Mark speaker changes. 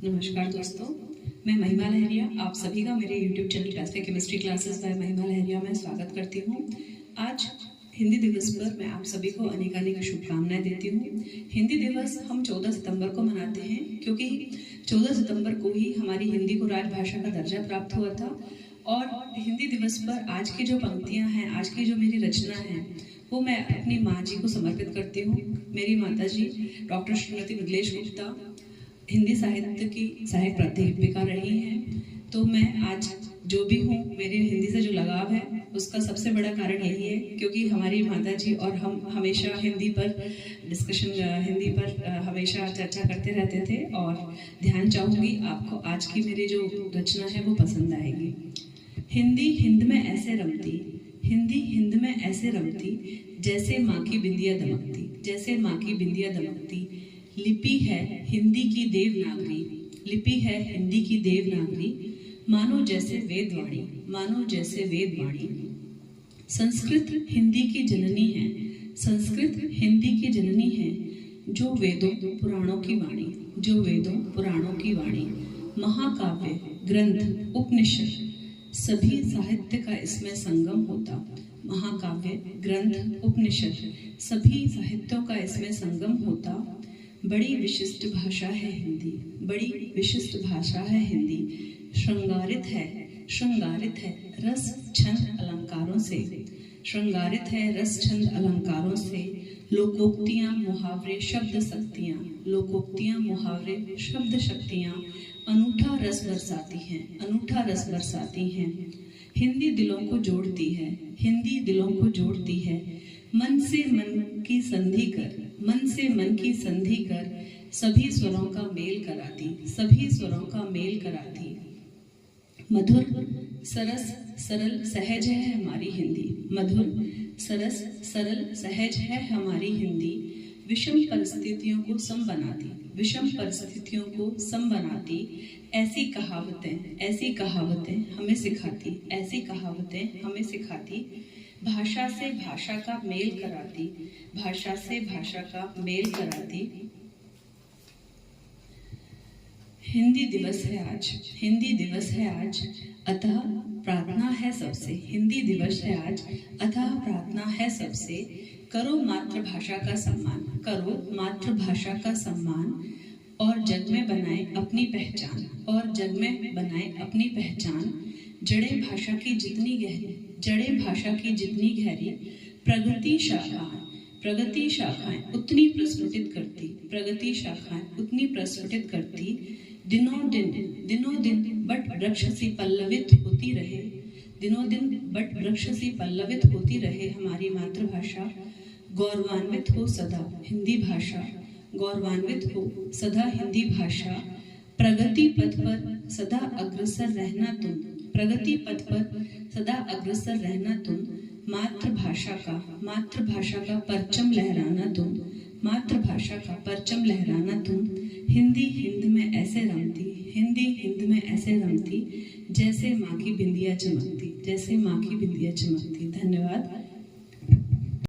Speaker 1: नमस्कार दोस्तों, मैं महिमा लहरिया आप सभी का मेरे YouTube channel classic chemistry classes bye महिमा लहरिया में स्वागत करती हूँ। आज हिंदी दिवस पर मैं आप सभी को अनेक शुभकामनाएं देती हूँ। हिंदी दिवस हम 14 सितंबर को मनाते हैं क्योंकि 14 सितंबर को ही हमारी हिंदी को राजभाषा का दर्जा प्राप्त हुआ था। और हिंदी दिवस पर आज की जो पंक्तियाँ हैं, आज की जो मेरी रचना है, वो मैं अपनी माँ जी को समर्पित करती हूँ। मेरी माता जी डॉक्टर श्रीमती मिथिलेश गुप्ता हिंदी साहित्य की सहायक प्राध्यापिका रही हैं। तो मैं आज जो भी हूँ, मेरे हिंदी से जो लगाव है उसका सबसे बड़ा कारण यही है क्योंकि हमारी माता जी और हम हमेशा हिंदी पर हमेशा चर्चा करते रहते थे। और ध्यान चाहूँगी आपको आज की मेरी जो रचना है वो पसंद आएगी। हिंदी हिंद में ऐसे रमती, हिंदी हिंद में ऐसे रमती, जैसे माँ की बिंदिया दमकती, जैसे माँ की बिंदिया दमकती। लिपि है हिंदी की देवनागरी, लिपि है हिंदी की देवनागरी, मानो जैसे वेदवाणी, मानो जैसे वेदवाणी। संस्कृत हिंदी की जननी है, संस्कृत हिंदी की जननी है, जो वेदों पुराणों की वाणी, जो वेदों पुराणों की वाणी। महाकाव्य ग्रंथ उपनिषद सभी साहित्य का इसमें संगम होता। महाकाव्य ग्रंथ उपनिषद सभी साहित्यों का इसमें संगम होता। बड़ी विशिष्ट भाषा है हिंदी, बड़ी विशिष्ट भाषा है हिंदी। श्रृंगारित है, श्रृंगारित है रस छंद अलंकारों से, श्रृंगारित है रस छंद अलंकारों से। लोकोक्तियाँ मुहावरे शब्द शक्तियाँ, लोकोक्तियाँ मुहावरे शब्द शक्तियाँ अनूठा रस बरसाती हैं, अनूठा रस बरसाती हैं। हिंदी दिलों को जोड़ती है, हिंदी दिलों को जोड़ती है। मन से मन की संधि कर, मन से मन की संधि कर, सभी स्वरों का मेल कराती, सभी स्वरों का मेल कराती। मधुर सरस सरल सहज है हमारी हिंदी, मधुर सरस सरल सहज है हमारी हिंदी। विषम परिस्थितियों को सम बनाती, विषम परिस्थितियों को सम बनाती। ऐसी कहावतें, ऐसी कहावतें हमें सिखाती, ऐसी कहावतें हमें सिखाती। भाषा से भाषा का मेल कराती, भाषा से भाषा का मेल कराती। हिंदी दिवस है आज, हिंदी दिवस है आज, अतः प्रार्थना है सबसे। हिंदी दिवस है आज, अतः प्रार्थना है सबसे। करो मातृभाषा का सम्मान, करो मातृभाषा का सम्मान, और जग में बनाए अपनी पहचान, और जग में बनाए अपनी पहचान। जड़े भाषा की जितनी गहरी, जड़े भाषा की जितनी गहरी, प्रगति शाखाएं, प्रगति शाखाएं उतनी प्रस्फुटित करती, प्रगति शाखाएं उतनी प्रस्फुटित करती। दिनों दिन, दिनों दिन बट वृक्ष सी पल्लवित होती रहे, दिनों दिन बट वृक्ष सी पल्लवित होती रहे हमारी मातृभाषा। गौरवान्वित हो सदा हिंदी भाषा, गौरवान्वित हो सदा हिंदी भाषा। प्रगति पथ पर सदा अग्रसर रहना तुम, प्रगति पथ पर सदा अग्रसर रहना तुम। मातृभाषा का परचम लहराना तुम, मातृभाषा का परचम लहराना तुम। हिंदी हिंद में ऐसे रमती, हिंदी हिंद में ऐसे रमती, जैसे माँ की बिंदिया चमकती, जैसे माँ की बिंदिया चमकती। धन्यवाद।